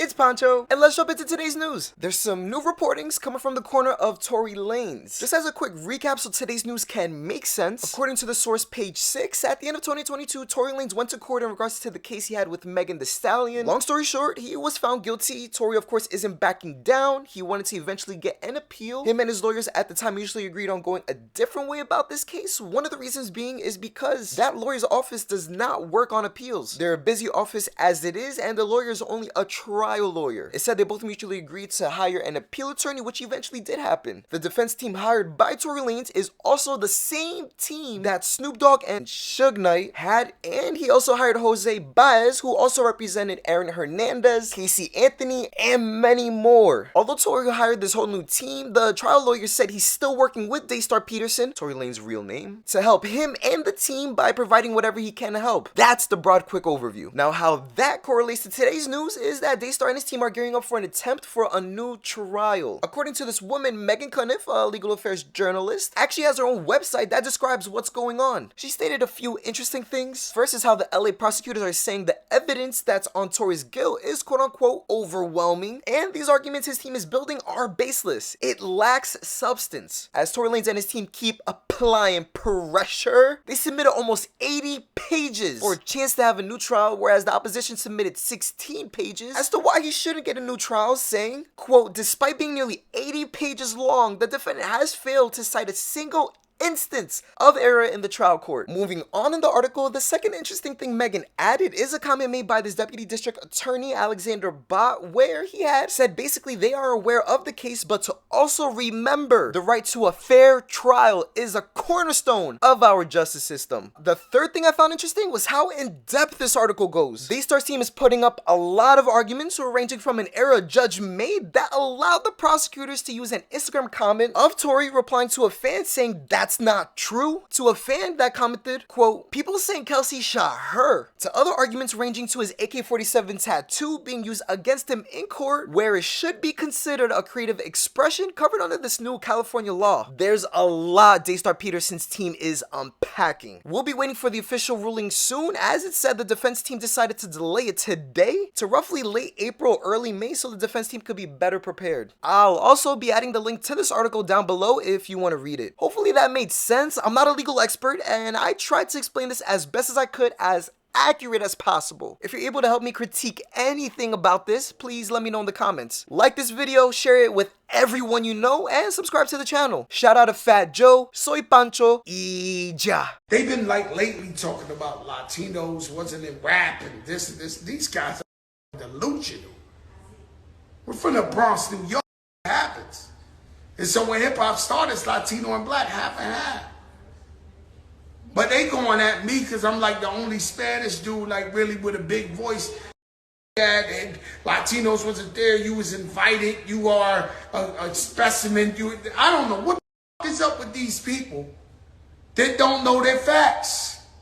It's Pancho, and let's jump into today's news. There's some new reportings coming from the corner of Tory Lanez. Just as a quick recap so today's news can make sense, according to the source page 6, at the end of 2022, Tory Lanez went to court in regards to the case he had with Megan Thee Stallion. Long story short, he was found guilty. Tory, of course, isn't backing down. He wanted to eventually get an appeal. Him and his lawyers at the time usually agreed on going a different way about this case. One of the reasons being is because that lawyer's office does not work on appeals. They're a busy office as it is, and the lawyer is only a trial lawyer. It said they both mutually agreed to hire an appeal attorney, which eventually did happen. The defense team hired by Tory Lanez is also the same team that Snoop Dogg and Suge Knight had, and he also hired Jose Baez, who also represented Aaron Hernandez, Casey Anthony, and many more. Although Tory hired this whole new team, the trial lawyer said he's still working with Daystar Peterson, Tory Lanez's real name, to help him and the team by providing whatever he can to help. That's the broad quick overview. Now, how that correlates to today's news is that Daystar and his team are gearing up for an attempt for a new trial. According to this woman, Megan Cuniff, a legal affairs journalist, actually has her own website that describes what's going on. She stated a few interesting things. First is how the LA prosecutors are saying the evidence that's on Tory's guilt is quote-unquote overwhelming, and these arguments his team is building are baseless. It lacks substance. As Tory Lanez and his team keep applying pressure, they submitted almost 80 pages for a chance to have a new trial, whereas the opposition submitted 16 pages as to why he shouldn't get a new trial, saying, quote, despite being nearly 80 pages long, the defendant has failed to cite a single instance of error in the trial court. Moving on in the article, the second interesting thing Megan added is a comment made by this deputy district attorney, Alexander Bott, where he had said basically they are aware of the case, but to also remember the right to a fair trial is a cornerstone of our justice system. The third thing I found interesting was how in-depth this article goes. Daystar's team is putting up a lot of arguments ranging from an error a judge made that allowed the prosecutors to use an Instagram comment of Tory replying to a fan saying that's not true, to a fan that commented, quote, people saying Kelsey shot her, to other arguments ranging to his AK-47 tattoo being used against him in court, where it should be considered a creative expression covered under this new California law. There's a lot Daystar Peterson's team is unpacking. We'll be waiting for the official ruling soon. As it said, the defense team decided to delay it today to roughly late April, early May, so the defense team could be better prepared. I'll also be adding the link to this article down below if you want to read it. Hopefully that made sense. I'm not a legal expert, and I tried to explain this as best as I could, as accurate as possible. If you're able to help me critique anything about this, please let me know in the comments. Like this video, share it with everyone you know, and subscribe to the channel. Shout out to Fat Joe, Soy Pancho, y ya. They've been like lately talking about Latinos wasn't in rap and this and this. These guys are delusional. We're from the Bronx, New York. It happens. And so when hip hop started, it's Latino and black, half and half. But they going at me because I'm like the only Spanish dude, like really with a big voice. And Latinos wasn't there. You was invited. You are a specimen. I don't know what the f is up with these people that don't know their facts.